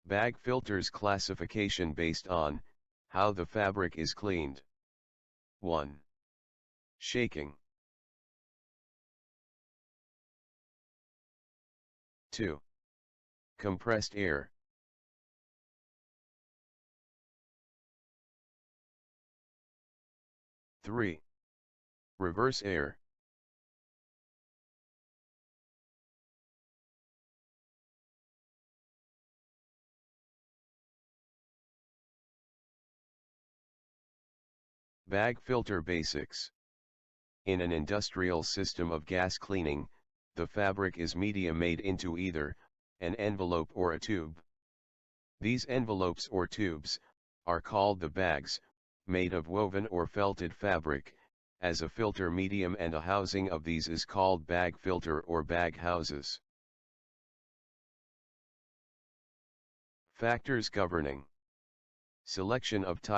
Bag filters classification based on how the fabric is cleaned. 1. Shaking. 2. Compressed air. 3. Reverse air. 4. Bag filter basics. In an industrial system of gas cleaning, the fabric is media made into either an envelope or a tube. These envelopes or tubes are called the bags, made of woven or felted fabric, as a filter medium, and a housing of these is called bag filter or baghouses. Factors governing selection of type.